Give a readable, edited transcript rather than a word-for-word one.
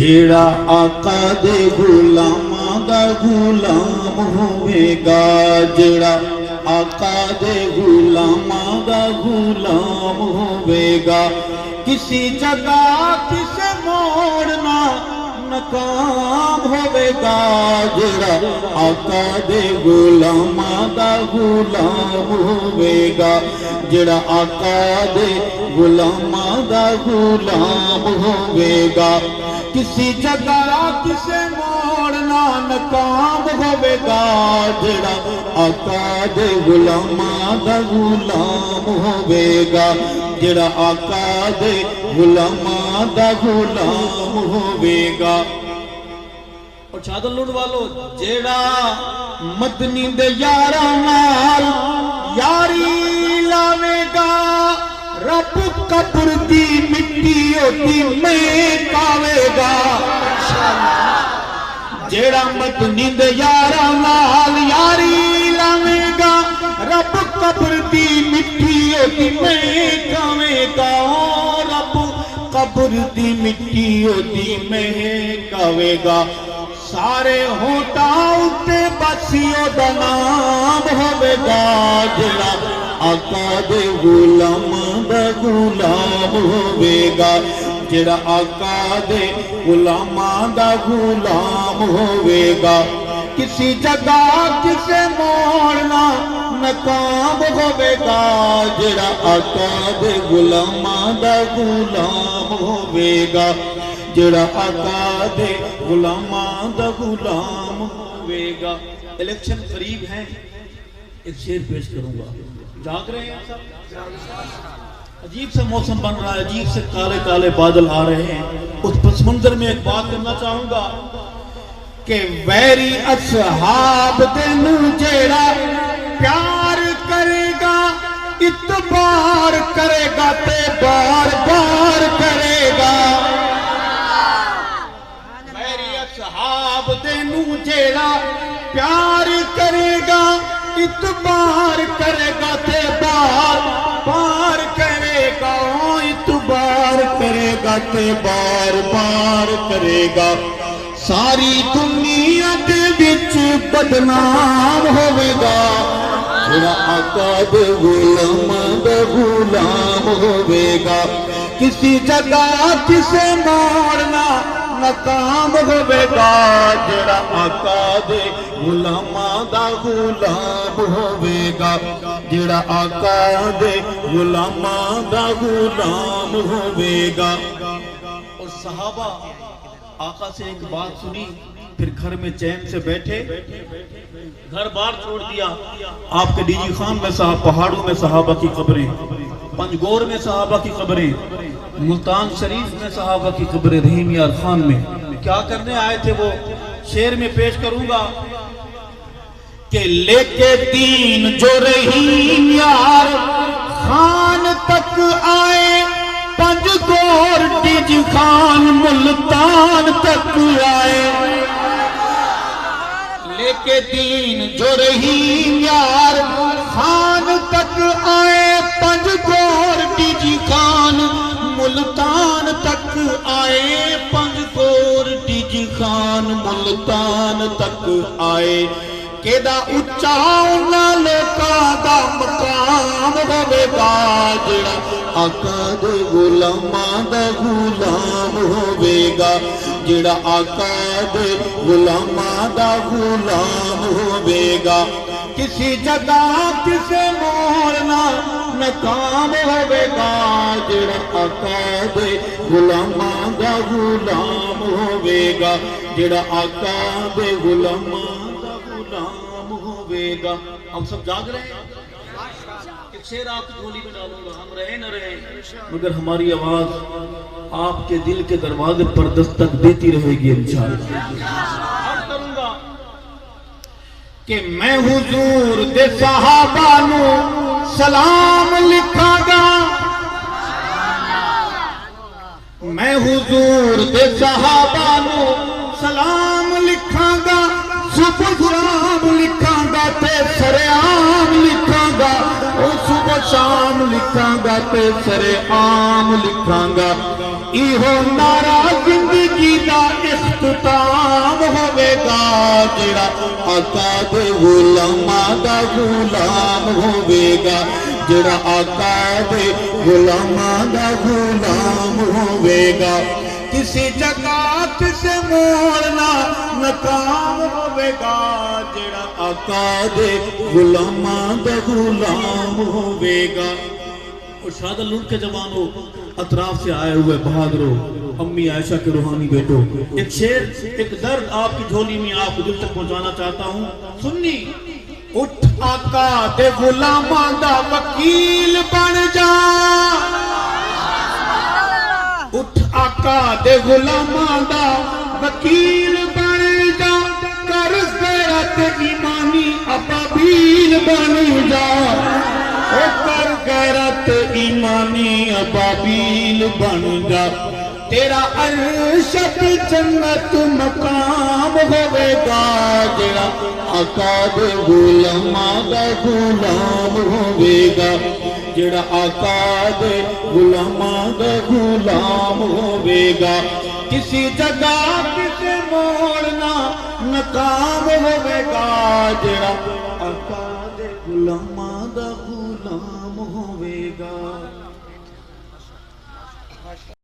جیڑا آقا دے غلاماں دا غلام ہوے گا، جیڑا آقا دے غلاماں دا غلام ہوے گا، کسی جگہ کسے موڑنا ناکام ہوے گا، جیڑا آقا دے غلاماں دا غلام ہوے گا، جیڑا آقا دے غلاماں دا غلام ہوے گا، کسی جگہ کسے موڑنا ناکام ہوے گا، جیڑا آقا دے غلاماں دا غلام ہوے گا، جیڑا آقا دے غلاماں دا غلام ہوے گا۔ اور چادر لوٹ والو، جیڑا مدنی دے یاراں نال یاری لاوے گا، رب قبر دی مٹی ہوتی میں کاوے گا، جیڑا مدنی دے یاراں نال یاری لاوے گا، رب قبر دی مٹی ہوتی میں کاوے گا، رب قبر دی مٹی ہوتی میں کاوے گا، سارے ہونٹاں اُتے بسیوں دا نام ہوے گا، جیڑا آقا دے غلاماں دا غلام ہوے گا، جیڑا آقا دے غلاماں دا غلام ہوے گا، کسی جگہ کسے موڑنا ناکام ہوے گا، جیڑا آقا دے غلاماں دا غلام ہوے گا، جیڑا آقا دے غلاماں دا غلام ہوے گا۔ الیکشن قریب ہیں، ایک شعر پیش کروں گا، جاگ رہے ہیں سب؟ عجیب سے موسم بن رہا ہے، عجیب سے کالے کالے بادل آ رہے ہیں، اس پس منظر میں ایک بات کرنا چاہوں گا کہ ویری اصحاب دن جیڑا پیار کرے گا، اتبار کرے گا تے بار بار کرے گا، ویری اصحاب دن جیڑا پیار کرے گا، اتبار کرے گا تے بار بار کرے گا، اتبار کرے گا تے بار بار کرے گا، ساری دنیا دے وچ بدنام ہوے گا، جیڑا آقا دے غلاماں دا غلام ہوے گا، کسی جگہ کسے موڑنا ناکام ہوے گا، جیڑا آقا دے غلاماں دا غلام ہوے گا، جیڑا آقا دے غلاماں دا غلام ہوے گا۔ اور صحابہ آقا سے ایک بات سنی، پھر گھر میں چین سے بیٹھے، گھر بار چھوڑ دیا، آپ کے ڈی جی خان میں صاحب، پہاڑوں میں صحابہ کی قبریں، پنجگور میں صحابہ کی قبریں، ملتان شریف میں صحابہ کی قبریں، رحیم یار خان میں کیا کرنے آئے تھے وہ شعر میں پیش کروں گا کہ لے کے دین جو رحیم یار خان تک آئے، پنجگور ڈی جی خان ملتان تک آئے، لے کے دین جو رحیم یار خان تک آئے، پنجگور ڈی جی خان ملتان تک آئے، پنجگور ڈی جی خان ملتان تک آئے، کیڑا اچا انہاں لوکاں دا مقام ہوے گا، جیڑا آقا دے غلاماں دا غلام ہوے گا، جیڑا آقا دے غلاماں دا غلام ہوے گا، کسی جگہ کسے موڑنا ناکام ہوے گا، جیڑا آقا دے غلاماں دا غلام ہوے گا، جیڑا آقا دے غلاماں دا غلام ہوے گا۔ ہم سب جاگ رہے ہیں، ایک شعر آپ کی گولی میں ڈالوں گا، ہم رہے نہ رہے مگر ہماری آواز آپ کے دل کے دروازے پر دستک دیتی رہے گی انشاءاللہ۔ عرض کروں گا کہ میں حضور دے صحابہ نو سلام لکھاں گا، میں حضور دے صحابہ نو سلام لکھاں گا، صبح شام لکھاں گا تے سرعام لکھاں گا، صبح شام لکھاں گا تے سرعام لکھاں گا، ایہو نعرہ زندگی دا جڑا آقا دے غلاماں دا غلام ہوے گا جڑا آقا دے غلاماں دا غلام ہوے گا کسی جگہ کسی موڑنا ناکام ہوے گا جڑا آقا دے غلاماں دا غلام ہوے گا اور شہادت لوٹ کے جوانوں اطراف سے آئے ہوئے بہادروں امی عائشہ کے روحانی بیٹوں ایک شعر ایک درد آپ کی جھولی میں آپ کو دل تک پہنچانا چاہتا ہوں سننی اٹھ آقا دے غلاماں دا وکیل بن جا اٹھ آقا دے غلاماں دا وکیل بن جا کر غیرت ایمانی ابابیل بن جا او کر غیرت ایمانی ابابیل بن جا تیرا عرش پہ جنت مقام ہوے گا جڑا آقا دے غلاماں دا غلام ہوے گا جڑا آقا دے غلاماں دا غلام ہوے گا کسی جگہ کسی موڑنا ناکام ہوے گا جڑا آقا دے غلاماں دا غلام ہوے گا